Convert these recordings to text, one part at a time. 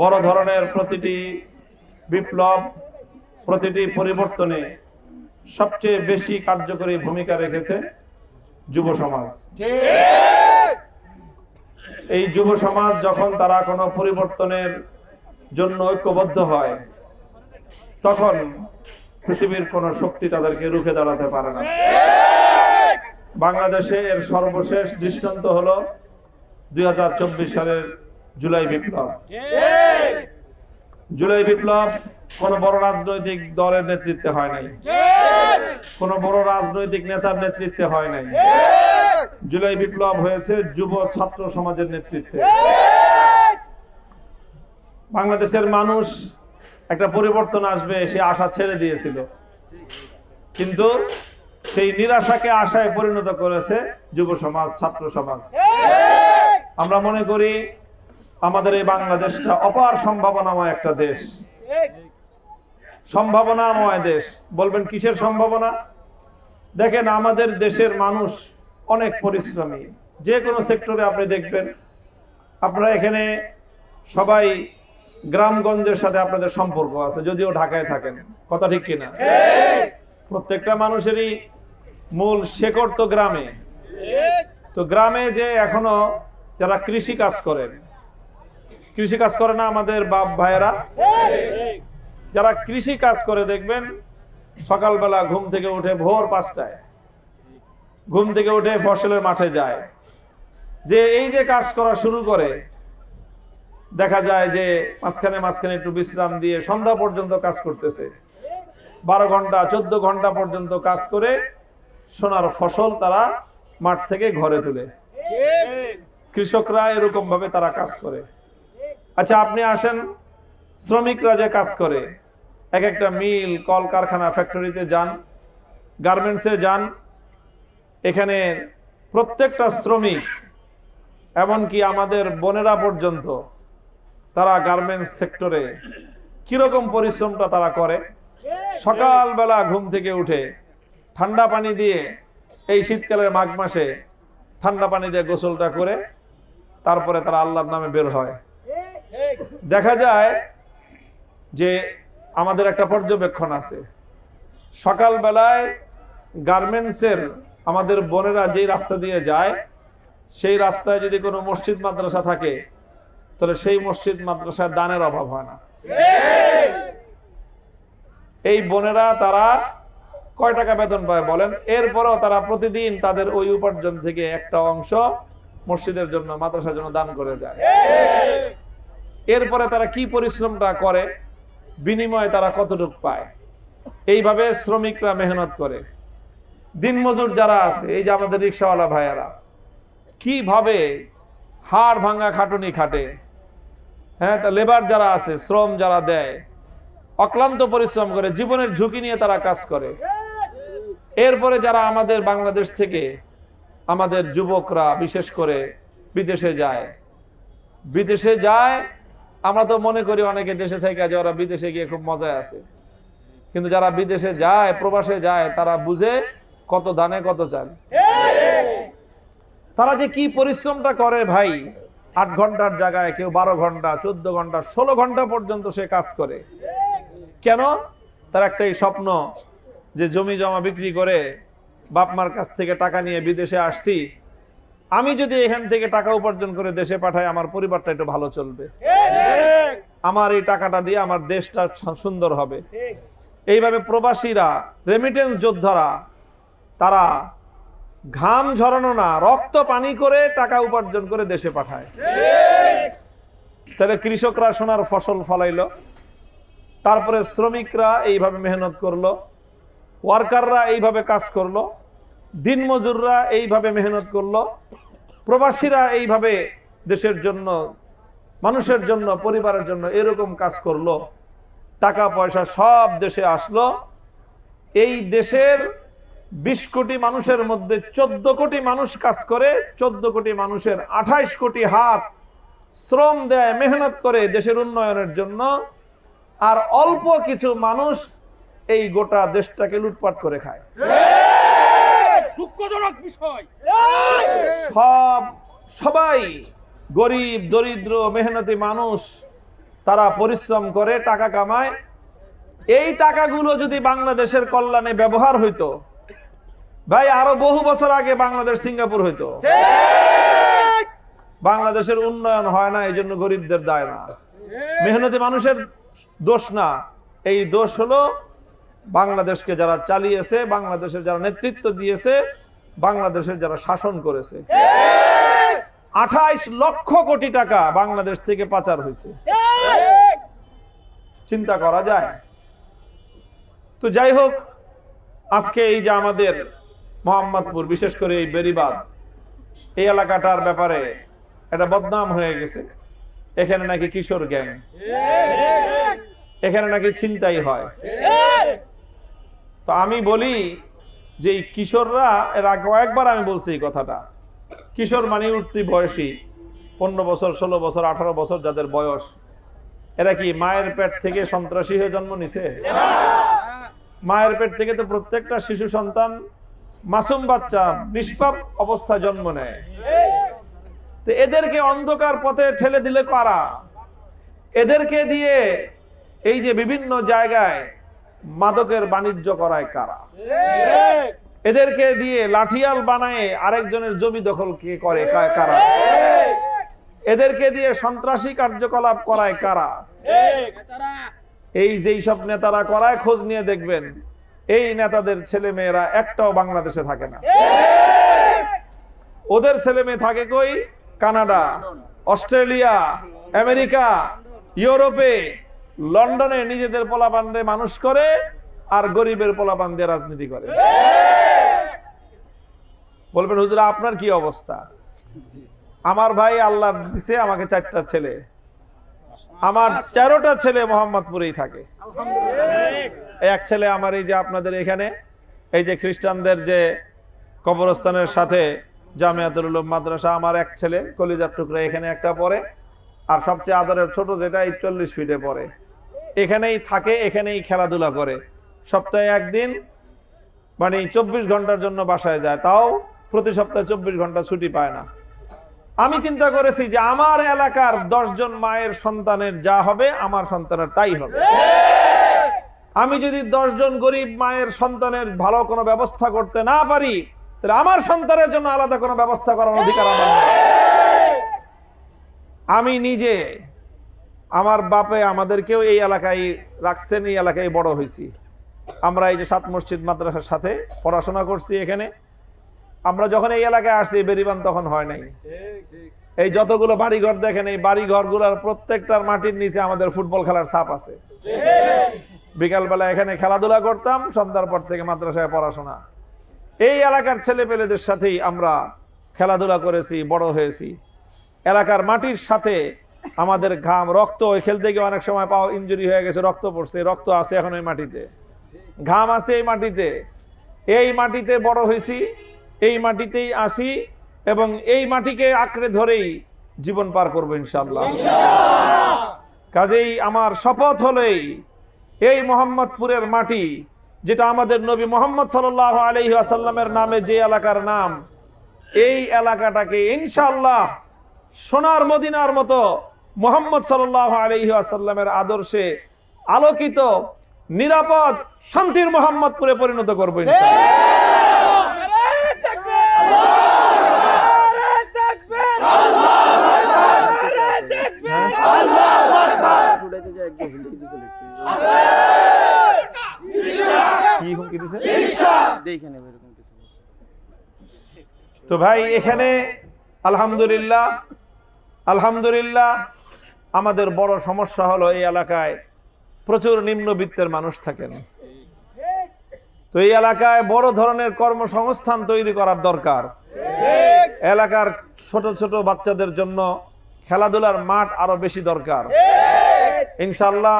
বড় ধরনের প্রতিটি বিপ্লব, প্রতিটি পরিবর্তনে সবচেয়ে বেশি কার্যকরী ভূমিকা রেখেছে যুব সমাজ। এই যুব সমাজ যখন তারা কোনো পরিবর্তনের জন্য ঐক্যবদ্ধ হয়, তখন পৃথিবীর কোনো শক্তি তাদেরকে রুখে দাঁড়াতে পারে না। বাংলাদেশে এর সর্বশেষ দৃষ্টান্ত হলো 2024 সালের জুলাই বিপ্লব। জুলাই বিপ্লব কোন বড় রাজনৈতিক দলের নেতৃত্বে হয় নাই, কোন বড় রাজনৈতিক নেতার নেতৃত্বে হয় নাই। জুলাই বিপ্লব হয়েছে যুব ছাত্র সমাজের নেতৃত্বে। বাংলাদেশের মানুষ একটা পরিবর্তন আসবে সে আশা ছেড়ে দিয়েছিল, কিন্তু সেই নিরাশাকে আশায় পরিণত করেছে যুব সমাজ, ছাত্র সমাজ। আমরা মনে করি আমাদের এই বাংলাদেশটা অপার সম্ভাবনাময় একটা দেশ, সম্ভাবনাময় দেশ। বলবেন কিসের সম্ভাবনা? দেখেন, আমাদের দেশের মানুষ অনেক পরিশ্রমী। যে কোনো সেক্টরে আপনি দেখবেন, আপনারা এখানে সবাই গ্রামগঞ্জের সাথে আপনাদের সম্পর্ক আছে, যদিও ঢাকায় থাকেন। কথা ঠিক কিনা? প্রত্যেকটা মানুষেরই মূল শেকড় তো গ্রামে। তো গ্রামে যে এখনো যারা কৃষি কাজ করেন, কৃষি কাজ করে না আমাদের বাপ ভাইয়েরা? যারা কৃষি কাজ করে দেখবেন সকালবেলা ঘুম থেকে উঠে ভোর 5টায় ঘুম থেকে উঠে ফসলের মাঠে যায়। যে এই যে কাজ করা শুরু করে, দেখা যায় যে মাঝখানে একটু বিশ্রাম দিয়ে সন্ধ্যা পর্যন্ত কাজ করতেছে। 12 ঘন্টা 14 ঘন্টা পর্যন্ত কাজ করে সোনার ফসল তারা মাঠ থেকে ঘরে তুলে। কৃষকরা এরকম ভাবে তারা কাজ করে। আচ্ছা, আপনি আসেন, শ্রমিকরা যে কাজ করে, এক একটা মিল, কল কারখানা, ফ্যাক্টরিতে যান, গার্মেন্টসে যান, এখানে প্রত্যেকটা শ্রমিক, এমনকি আমাদের বোনেরা পর্যন্ত, তারা গার্মেন্টস সেক্টরে কিরকম পরিশ্রমটা তারা করে। সকালবেলা ঘুম থেকে উঠে ঠান্ডা পানি দিয়ে, এই শীতকালের মাঘ মাসে ঠান্ডা পানি দিয়ে গোসলটা করে তারপরে তারা আল্লাহর নামে বের হয়। দেখা যায় যে আমাদের একটা পর্যবেক্ষণ আছে, সকালবেলায় গার্মেন্টসের আমাদের বোনেরা যেই রাস্তা দিয়ে যায়, সেই রাস্তায় যদি কোনো মসজিদ মাদ্রাসা থাকে, তাহলে সেই মসজিদ মাদ্রাসায় দানের অভাব হয় না। এই বোনেরা তারা কয় টাকা বেতন পায় বলেন? এরপরও তারা প্রতিদিন তাদের ওই উপার্জন থেকে একটা অংশ মসজিদের জন্য, মাদ্রাসার জন্য দান করে যায়। এরপরে তারা কি পরিশ্রমটা করে, বিনিময়ে তারা কতটুকু পায়। এইভাবে শ্রমিকরা মেহনত করে। দিনমজুর যারা আছে, এই যে আমাদের রিক্সাওয়ালা ভাইয়ারা কিভাবে হাড় ভাঙা খাটুনি খাটে, হ্যাঁ, তা লেবার যারা আছে, শ্রম যারা দেয়, অক্লান্ত পরিশ্রম করে, জীবনের ঝুঁকি নিয়ে তারা কাজ করে। এরপরে যারা আমাদের বাংলাদেশ থেকে আমাদের যুবকরা বিশেষ করে বিদেশে যায়, আমরা তো মনে করি অনেকে দেশে থেকে যে ওরা বিদেশে গিয়ে খুব মজায় আছে, কিন্তু যারা বিদেশে যায়, প্রবাসে যায়, তারা বুঝে কত ধানে কত চাল। তারা যে কি পরিশ্রমটা করে ভাই, 8 ঘন্টার জায়গায় কেউ 12 ঘন্টা, 14 ঘন্টা, 16 ঘন্টা পর্যন্ত সে কাজ করে। কেন? তার একটাই স্বপ্ন যে জমি জমা বিক্রি করে বাপ মার কাছ থেকে টাকা নিয়ে বিদেশে আসছি, আমি যদি এখান থেকে টাকা উপার্জন করে দেশে পাঠাই, আমার পরিবারটা একটু ভালো চলবে, আমার এই টাকাটা দিয়ে আমার দেশটা সুন্দর হবে। এইভাবে প্রবাসীরা, রেমিটেন্স যোদ্ধারা, তারা ঘাম ঝরানো না, রক্ত পানি করে টাকা উপার্জন করে দেশে পাঠায়। তাহলে কৃষকরা সোনার ফসল ফলাইলো, তারপরে শ্রমিকরা এইভাবে মেহনত করলো, ওয়ার্কাররা এইভাবে কাজ করলো, দিনমজুররা এইভাবে মেহনত করলো, প্রবাসীরা এইভাবে দেশের জন্য, মানুষের জন্য, পরিবারের জন্য এরকম কাজ করলো। টাকা পয়সা সব দেশে আসলো। এই দেশের 20 কোটি মানুষের মধ্যে 14 কোটি মানুষ কাজ করে, 14 কোটি মানুষের 28 কোটি হাত শ্রম দেয়, মেহনত করে দেশের উন্নয়নের জন্য। আর অল্প কিছু মানুষ এই গোটা দেশটাকে লুটপাট করে খায়। দুঃখজনক বিষয়। সবাই গরিব, দরিদ্র, মেহনতি মানুষ তারা পরিশ্রম করে টাকা কামায়। এই টাকাগুলো যদি বাংলাদেশের কল্যাণে ব্যবহার হইতো, ভাই আরো বহু বছর আগে বাংলাদেশ সিঙ্গাপুর হইতো। বাংলাদেশের উন্নয়ন হয় না, এই জন্য গরিবদের দায় না, মেহনতি মানুষের দোষ না। এই দোষ হলো বাংলাদেশকে যারা চালিয়েছে, বাংলাদেশের যারা নেতৃত্ব দিয়েছে, বাংলাদেশের যারা শাসন করেছে। 28 লক্ষ কোটি টাকা বাংলাদেশ থেকে পাচার হয়েছে, চিন্তা করা যায়? তো যাই হোক, আজকে এই যে আমাদের মোহাম্মদপুর, বিশেষ করে এই বেরিবাদ, এই এলাকাটার ব্যাপারে একটা বদনাম হয়ে গেছে। এখানে নাকি কিশোর গ্যাং, এখানে নাকি ছিনতাই হয়। তো আমি বলি যে এই কিশোররা, এর আগে কয়েকবার আমি বলছি এই কথাটা, কিশোর মানে উঠতি বয়সী, 15 বছর, 16 বছর, 18 বছর যাদের বয়স, এরা কি মায়ের পেট থেকে সন্ত্রাসী হয়ে জন্ম নিছে? মায়ের পেট থেকে তো প্রত্যেকটা শিশু সন্তান, মাসুম বাচ্চা, নিষ্পাপ অবস্থায় জন্ম নেয়। তো এদেরকে অন্ধকার পথে ঠেলে দিলে কারা? এদেরকে দিয়ে এই যে বিভিন্ন জায়গায় মাদকের বাণিজ্য করায় কারা? এদেরকে দিয়ে লাঠিয়াল বানায় আরেকজনের জমি দখল কে করে কারা? এদেরকে দিয়ে সন্ত্রাসী কার্যকলাপ করায় কারা? এই যেই সব নেতারা করায়, খোঁজ নিয়ে দেখবেন এই নেতাদের ছেলে মেয়েরা একটাও বাংলাদেশে থাকে না। ওদের ছেলে মেয়ে থাকে কই? কানাডা, অস্ট্রেলিয়া, আমেরিকা, ইউরোপে, লন্ডনে নিজেদের পোলাপানরে মানুষ করে, আর গরিবের পোলাপান দিয়ে রাজনীতি করে। বলবেন হুজুর আপনার কি অবস্থা? আমার ভাই আল্লাহ দিছে আমাকে 4টা ছেলে, আমার 13টা ছেলে মোহাম্মদপুরেই থাকে। এক ছেলে আমার এই যে আপনাদের এখানে এই যে খ্রিস্টানদের যে কবরস্থানের সাথে জামিয়াতুল উলুম মাদ্রাসা, আমার এক ছেলে কলিজার টুকরা এখানে একটা পড়ে, আর সবচেয়ে আদরের ছোট যেটা 40 ফিটে পড়ে, এখানেই থাকে, এখানেই খেলাধুলা করে। সপ্তাহে একদিন মানে 24 ঘন্টার জন্য বাসায় যায়, তাও প্রতি সপ্তাহে 24 ঘন্টা ছুটি পায় না। আমি চিন্তা করেছি যে আমার এলাকার 10 জন মায়ের সন্তানের যা হবে আমার সন্তানের তাই হবে। আমি যদি 10 জন গরিব মায়ের সন্তানের ভালো কোনো ব্যবস্থা করতে না পারি, তাহলে আমার সন্তানের জন্য আলাদা কোনো ব্যবস্থা করার অধিকার আমার নেই। আমি নিজে, আমার বাপে আমাদেরকেও এই এলাকায় রাখছেন, এই এলাকায় বড় হয়েছি। আমরা এই যে 7 মসজিদ মাদ্রাসার সাথে পড়াশোনা করছি এখানে। আমরা যখন এই এলাকায় আসছি, বেরিবান তখন হয় নাই। এই যতগুলো বাড়িঘর দেখেন, এই বাড়িঘরগুলোর প্রত্যেকটার মাটির নিচে আমাদের ফুটবল খেলার ছাপ আছে। বিকালবেলা এখানে খেলাধুলা করতাম, সন্ধ্যার পর থেকে মাদ্রাসায় পড়াশোনা। এই এলাকার ছেলে পেলেদের সাথেই আমরা খেলাধুলা করেছি, বড় হয়েছি। এলাকার মাটির সাথে আমাদের ঘাম, রক্ত, ওই খেলতে গিয়ে অনেক সময় পাও ইনজুরি হয়ে গেছে, রক্ত পড়ছে, রক্ত আছে এখন এই মাটিতে, ঘাম আছে এই মাটিতে। এই মাটিতে বড় হয়েছি, এই মাটিতেই আসি, এবং এই মাটিকে আঁকড়ে ধরেই জীবন পার করবো ইনশাআল্লাহ। কাজেই আমার শপথ হলেই এই মোহাম্মদপুরের মাটি, যেটা আমাদের নবী মোহাম্মদ সাল্লাল্লাহু আলাইহি ওয়াসাল্লামের নামে যে এলাকার নাম, এই এলাকাটাকে ইনশাআল্লাহ সোনার মদিনার মতো মোহাম্মদ সাল্লাল্লাহু আলাইহি ওয়াসাল্লামের আদর্শে আলোকিত, নিরাপদ, শান্তির মোহাম্মদপুরে পরিণত করবো ইনশাআল্লাহ। তো ভাই এখানে আলহামদুলিল্লাহ আলহামদুলিল্লাহ আমাদের বড় সমস্যা হলো এই এলাকায় প্রচুর নিম্নবিত্তের মানুষ থাকেন। তো এই এলাকায় বড় ধরনের কর্মসংস্থান তৈরি করার দরকার। এলাকার ছোট ছোট বাচ্চাদের জন্য খেলাধুলার মাঠ আরো বেশি দরকার ইনশাআল্লাহ।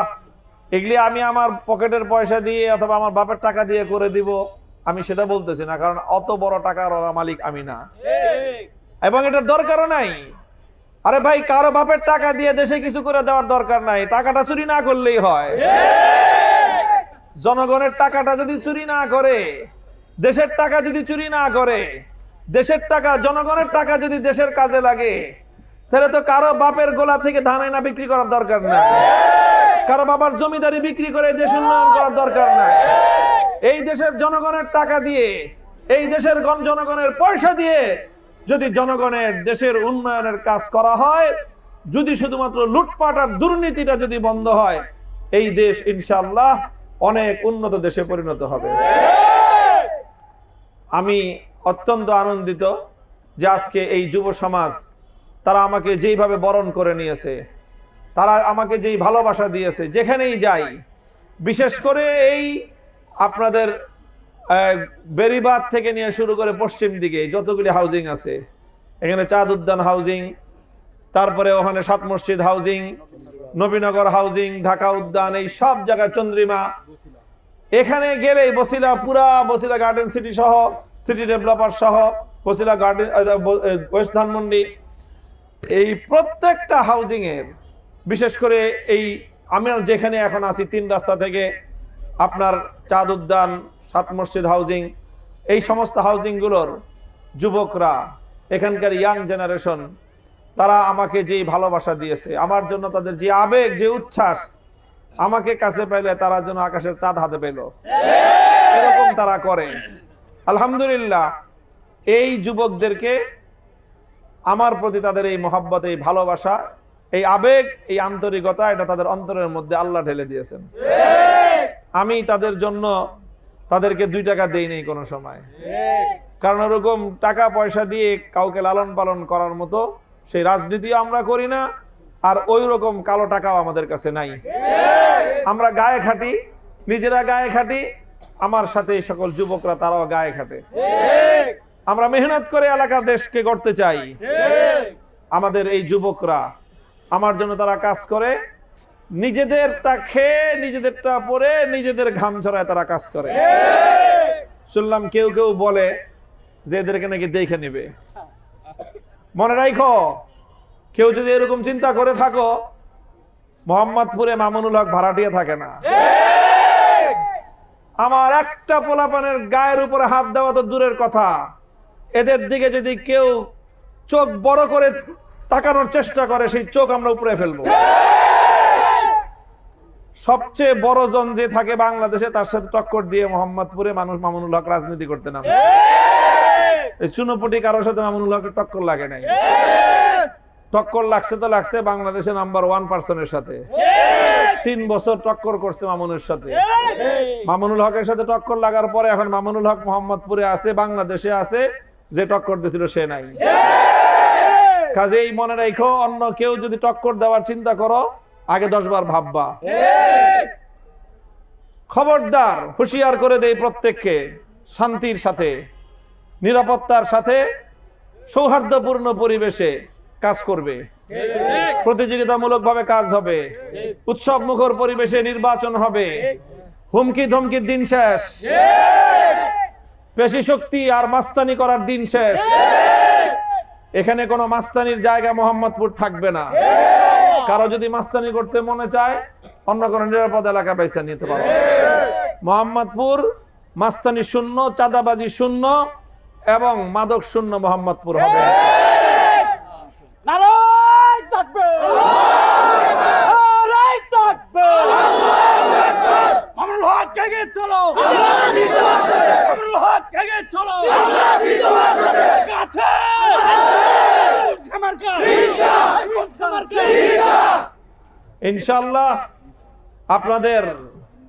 এগুলি আমি আমার পকেটের পয়সা দিয়ে অথবা আমার বাপের টাকা দিয়ে করে দিব, আমি সেটা বলতেছি না, কারণ অত বড় টাকার মালিক আমি না, এবং এটার দরকারও নাই। আরে ভাই, কারো বাপের টাকা দিয়ে দেশে কিছু করে দেওয়ার দরকার নাই, টাকাটা চুরি না করলেই হয়। জনগণের টাকাটা যদি চুরি না করে, দেশের টাকা যদি চুরি না করে, দেশের টাকা, জনগণের টাকা যদি দেশের কাজে লাগে, তাহলে তো কারো বাপের গোলা থেকে ধান এনে বিক্রি করার দরকার নাই, কারো বাবার জমিদারি বিক্রি করে দেশ উন্নয়ন করার দরকার নাই। এই দেশের জনগণের টাকা দিয়ে, এই দেশের জনগণের পয়সা দিয়ে যদি জনগণের দেশের উন্নয়নের কাজ করা হয়, যদি শুধুমাত্র লুটপাট আর দুর্নীতিটা যদি বন্ধ হয়, এই দেশ ইনশাআল্লাহ অনেক উন্নত দেশে পরিণত হবে। আমি অত্যন্ত আনন্দিত যে আজকে এই যুব সমাজ তারা আমাকে যেইভাবে বরণ করে নিয়েছে, তারা আমাকে যেই ভালোবাসা দিয়েছে, যেখানেই যাই, বিশেষ করে এই আপনাদের বেরিবাদ থেকে নিয়ে শুরু করে পশ্চিম দিকে যতগুলি হাউজিং আছে, এখানে চাঁদ উদ্যান হাউজিং, তারপরে ওখানে সাত মসজিদ হাউজিং, নবীনগর হাউজিং, ঢাকা উদ্যান, এই সব জায়গায় চন্দ্রিমা, এখানে গেলেই বসিলা, পুরা বসিলা গার্ডেন সিটি সহ, সিটি ডেভেলপার সহ, বসিলা গার্ডেন, ওয়েস্ট ধানমন্ডি, এই প্রত্যেকটা হাউজিং এর, বিশেষ করে এই আমি যেখানে এখন আছি 3 রাস্তা থেকে আপনার চাঁদ উদ্যান, সাত মসজিদ হাউজিং, এই সমস্ত হাউজিংগুলোর যুবকরা, এখানকার ইয়াং জেনারেশন, তারা আমাকে যেই ভালোবাসা দিয়েছে, আমার জন্য তাদের যে আবেগ, যে উচ্ছ্বাস, আমাকে কাছে পাইলে তারা যেন আকাশের চাঁদ হাতে পেল, এরকম তারা করে। আলহামদুলিল্লাহ, এই যুবকদেরকে আমার প্রতি তাদের এই মহব্বত, এই ভালোবাসা, এই আবেগ, এই আন্তরিকতা, এটা তাদের অন্তরের মধ্যে আল্লাহ ঢেলে দিয়েছেন। আমি তাদের জন্য তাদেরকে 2 টাকা দেই নাই কোনো সময়, কারণ ওরকম টাকা পয়সা দিয়ে কাউকে লালন পালন করার মতো সেই রাজনীতিও আমরা করি না, আর ওই রকম কালো টাকাও আমাদের কাছে নাই। আমরা গায়ে খাটি, নিজেরা গায়ে খাটি, আমার সাথে এই সকল যুবকরা তারাও গায়ে খাটে। আমরা মেহনত করে এলাকা দেশকে গড়তে চাই। আমাদের এই যুবকরা, আমার জন্য তারা কাজ করে, নিজেদেরটা খেয়ে, নিজেদেরটা পরে, নিজেদের ঘাম ঝরায় তারা কাজ করে। শুনলাম কেউ কেউ বলে যে এদেরকে নাকি দেখে নিবে। মনে রাখো, কেউ যদি এরকম চিন্তা করে থাকো, মোহাম্মদপুরে মামুনুল হক ভাড়াটিয়া থাকে না। আমার একটা পোলাপানের গায়ের উপরে হাত দেওয়া তো দূরের কথা, এদের দিকে যদি কেউ চোখ বড় করে তাকানোর চেষ্টা করে, সেই চোখ আমরা উপরে ফেলবো। সবচেয়ে বড় জন যে থাকে বাংলাদেশে, তার সাথে টক্কর দিয়ে মোহাম্মদপুরে মানুষ মামুনুল হক রাজনীতি করতে নামে। চুনোপুটি কারোর সাথে মামুনুল হকের টক্কর লাগে নাই। টক্কর লাগছে তো লাগছে বাংলাদেশের নাম্বার 1 পার্সনের সাথে। 3 বছর টক্কর করছে মামুনের সাথে। মামুনুল হকের সাথে টক্কর লাগার পরে এখন মামুনুল হক মোহাম্মদপুরে আছে, বাংলাদেশে আছে, যে টক্কর দিয়েছিল সে নাই। কাজেই মনে রাখো, অন্য কেউ যদি টক্কর দেওয়ার চিন্তা করো, আগে 10 বার ভাববা। খবরদার, হুঁশিয়ার করে দেই প্রত্যেককে, শান্তির সাথে, নিরাপত্তার সাথে, সৌহার্দ্যপূর্ণ পরিবেশে কাজ করবে, প্রতিযোগিতামূলকভাবে কাজ হবে, উৎসব মুখর পরিবেশে নির্বাচন হবে, হুমকি ধমকির দিন শেষ, পেশি শক্তি আর মাস্তানি করার দিন শেষ। এখানে কোনো মাস্তানির জায়গা মোহাম্মদপুর থাকবে না। কারো যদি মাস্তানি করতে মনে চায়, অন্য কোনো নিরাপদ এলাকা পয়সা নিতে পারো। মোহাম্মদপুর মাস্তানি শূন্য, চাঁদাবাজি শূন্য এবং মাদক শূন্য মোহাম্মদপুর হবে। নারায়ে তাকবীর, নারায়ে তাকবীর। মামুনুল হক এগিয়ে চলো, মামুনুল হক এগিয়ে চলো, কাছে ইনশাআল্লাহ আপনাদের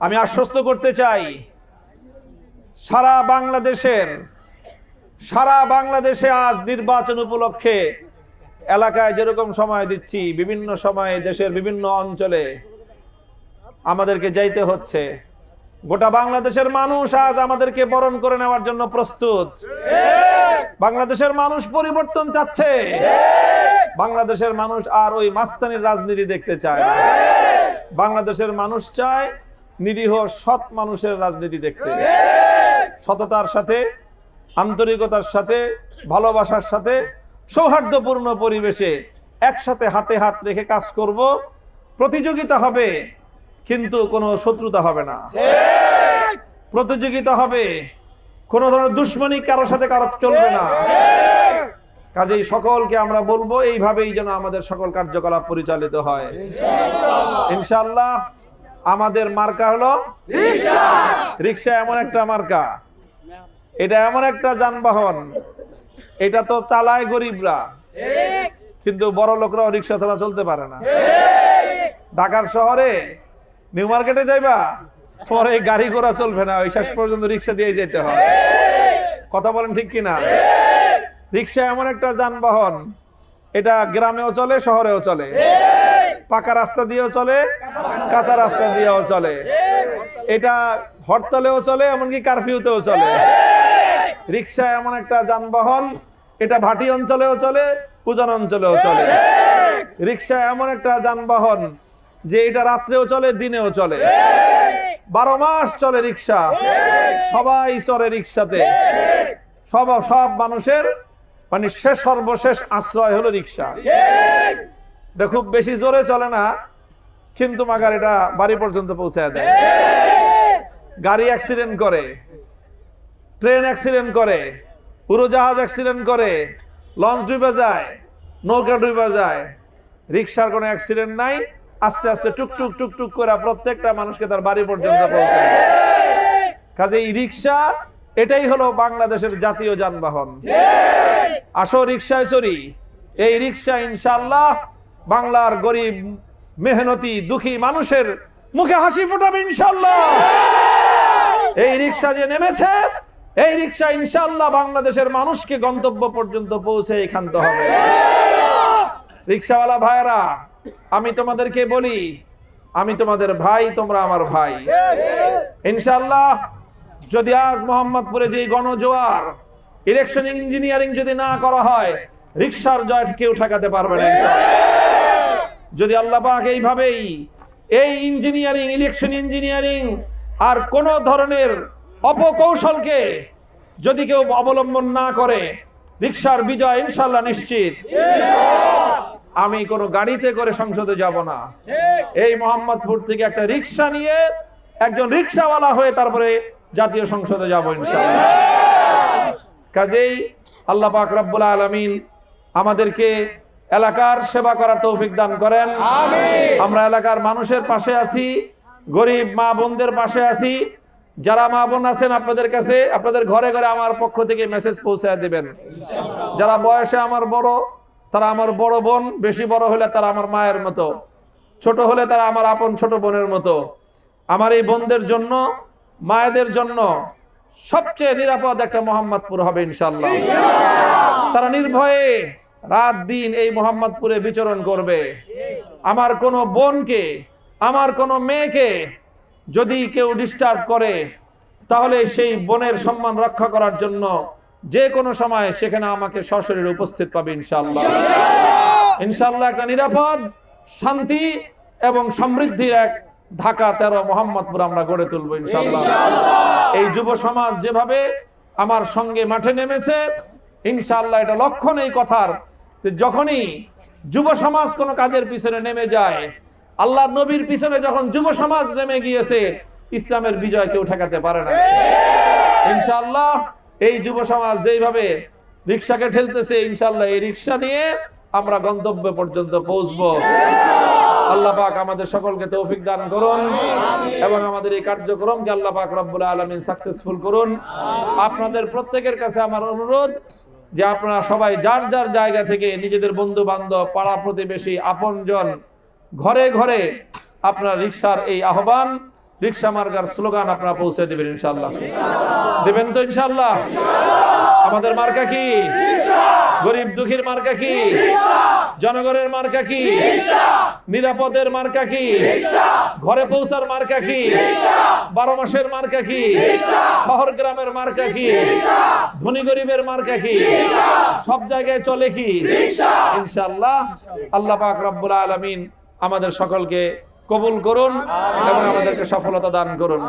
আমি আশ্বস্ত করতে চাই, সারা বাংলাদেশে আজ নির্বাচন উপলক্ষে এলাকায় যেরকম সময় দিচ্ছি, বিভিন্ন সময়ে দেশের বিভিন্ন অঞ্চলে আমাদেরকে যাইতে হচ্ছে। গোটা বাংলাদেশের মানুষ আজ আমাদেরকে বরণ করে নেওয়ার জন্য প্রস্তুত। বাংলাদেশের মানুষ পরিবর্তন চাচ্ছে। বাংলাদেশের মানুষ আর ওই মাস্তানির রাজনীতি দেখতে চায় না। বাংলাদেশের মানুষ চায় নিরীহ সৎ মানুষের রাজনীতি দেখতে। সততার সাথে, আন্তরিকতার সাথে, ভালোবাসার সাথে, সৌহার্দ্যপূর্ণ পরিবেশে একসাথে হাতে হাত রেখে কাজ করব। প্রতিযোগিতা হবে, কিন্তু কোনো শত্রুতা হবে না। প্রতিযোগিতা হবে, কোনো ধরনের দুশ্মনী কারোর সাথে কারো চলবে না। কাজেই সকলকে আমরা বলবো এইভাবেই যেন আমাদের সকল কার্যকলাপ পরিচালিত হয় ইনশাআল্লাহ। আমাদের মার্কা হলো রিক্সা। এমন একটা মার্কা, এটা এমন একটা যানবাহন, এটা তো চালায় গরিবরা, কিন্তু বড় লোকরাও রিক্সা ছাড়া চলতে পারে না। ঢাকার শহরে নিউ মার্কেটে যাইবা, তোমার এই গাড়ি ঘোড়া চলবে না, ওই শেষ পর্যন্ত রিক্সা দিয়ে যেতে হয়। কথা বলেন ঠিক কিনা? রিক্সা এমন একটা যানবাহন, এটা গ্রামেও চলে, শহরেও চলে, পাকা রাস্তা দিয়েও চলে, কাঁচা রাস্তা দিয়েও চলে, এটা হরতালেও চলে, এমনকি কারফিউতেও চলে। রিক্সা এমন একটা যানবাহন, এটা ভাটি অঞ্চলেও চলে, উজান অঞ্চলেও চলে। রিক্সা এমন একটা যানবাহন যে এটা রাত্রেও চলে, দিনেও চলে, 12 মাস চলে রিক্সা। সবাই চলে রিক্সাতে, সব মানুষের মানে সর্বশেষ আশ্রয় হলো রিক্সা। এটা খুব বেশি জোরে চলে না, কিন্তু মাগার এটা বাড়ি পর্যন্ত পৌঁছায় দেয়। গাড়ি অ্যাক্সিডেন্ট করে, ট্রেন অ্যাক্সিডেন্ট করে, উড়োজাহাজ অ্যাক্সিডেন্ট করে, লঞ্চ ডুবে যায়, নৌকা ডুবে যায়। রিক্সার কোনো অ্যাক্সিডেন্ট নাই, আস্তে আস্তে টুকটুক টুকটুক করে প্রত্যেকটা মানুষকে তার বাড়ি পর্যন্ত পৌঁছায়। কাজেই রিক্সা এটাই হলো বাংলাদেশের জাতীয় যানবাহন। আসো রিক্সায় চড়ি। এই রিক্সা ইনশাআল্লাহ বাংলার গরিব মেহনতি দুঃখী মানুষের মুখে হাসি ফোটাবে ইনশাআল্লাহ। এই রিক্সা যে নেমেছে, এই রিক্সা ইনশাআল্লাহ বাংলাদেশের মানুষকে গন্তব্য পর্যন্ত পৌঁছে ক্ষান্ত হবে। রিক্সাওয়ালা ভাইরা, আমি তোমাদেরকে বলি, আমি তোমাদের ভাই, তোমরা আমার ভাই। ইনশাআল্লাহ যদি আজ মোহাম্মদপুরে যে গণজোয়ার, ইলেকশন ইঞ্জিনিয়ারিং যদি না করা হয়, রিক্সার জয় কেউ ঠেকাতে পারবে না ইনশাআল্লাহ। যদি আল্লাহ পাক এইভাবেই এই ইঞ্জিনিয়ারিং, ইলেকশন ইঞ্জিনিয়ারিং আর কোন ধরনের অপকৌশলকে যদি কেউ অবলম্বন না করে, রিক্সার বিজয় ইনশাআল্লাহ নিশ্চিত। আমি কোনো গাড়িতে করে সংসদে যাব না, এই মোহাম্মদপুর থেকে একটা রিক্সা নিয়ে একজন রিক্সাওয়ালা হয়ে তারপরে জাতীয় সংসদে যাব ইনশাআল্লাহ। কাজেই আল্লাহ পাক রব্বুল আলামিন আমাদেরকে এলাকার সেবা করার তৌফিক দান করেন। আমরা এলাকার মানুষের পাশে আছি, গরিব মা বোনদের পাশে আছি। যারা মা বোন আছেন আপনাদের কাছে, আপনাদের ঘরে ঘরে আমার পক্ষ থেকে মেসেজ পৌঁছায় দিবেন। যারা বয়সে আমার বড়, তারা আমার বড় বোন, বেশি বড় হলে তারা আমার মায়ের মতো, ছোট হলে তারা আমার আপন ছোট বোনের মতো। আমার এই বোনদের জন্য, মায়েদের জন্য সবচেয়ে নিরাপদ একটা মোহাম্মদপুর হবে ইনশাআল্লাহ। তারা নির্ভয়ে রাত দিন এই মোহাম্মদপুরে বিচরণ করবে। আমার কোনো বোনকে, আমার কোনো মেয়েকে যদি কেউ ডিস্টার্ব করে, তাহলে সেই বোনের সম্মান রক্ষা করার জন্য যে কোনো সময় সেখানে আমাকে সশরীরে উপস্থিত পাবে ইনশাআল্লাহ। ইনশাআল্লাহ একটা নিরাপদ, শান্তি এবং সমৃদ্ধির এক ঢাকা 13 মোহাম্মদপুর আমরা গড়ে তুলবো ইনশাআল্লাহ। এই যুব সমাজ যেভাবে আমার সঙ্গে মাঠে নেমেছে, ইনশাআল্লাহ এটা লক্ষণ এই কথার যে যখনই যুব সমাজ কোনো কাজের পিছনে নেমে যায়, আল্লাহর নবীর পিছনে যখন যুব সমাজ নেমে গিয়েছে, ইসলামের বিজয় কেউ ঠেকাতে পারে না ইনশাআল্লাহ। এই যুব সমাজ যেইভাবে রিক্সাকে ঠেলতেছে, ইনশাআল্লাহ এই রিক্সা নিয়ে আমরা গন্তব্য পর্যন্ত পৌঁছবো। আল্লাহ পাক আমাদের সকলকে তৌফিক দান করুন এবং আমাদের এই কার্যক্রমকে আল্লাহ পাক রব্বুল আলামিন সাকসেসফুল করুন। আপনাদের প্রত্যেকের কাছে আমার অনুরোধ যে আপনারা সবাই যার যার জায়গা থেকে নিজেদের বন্ধু বান্ধব, পাড়া প্রতিবেশী, আপনজন, ঘরে ঘরে আপনারা রিক্সার এই আহ্বান, রিক্সা মার্কার স্লোগান আপনারা পৌঁছে দেবেন ইনশাআল্লাহ। দেবেন তো ইনশাআল্লাহ? আমাদের মার্কা কি? গরিব দুঃখীর মার্কা কি? জনগণের মার্কা কি? নিরাপদের মার্কা কি? ঘরে পৌঁছার মার্কা কি? 12 মাসের মার্কা কি? শহর গ্রামের মার্কা কি? ধনী গরিবের মার্কা কি? সব জায়গায় চলে কি? ইনশাআল্লাহ। আল্লাহ পাক রব্বুল আলামিন আমাদের সকলকে কবুল করুন এবং আমাদেরকে সফলতা দান করুন।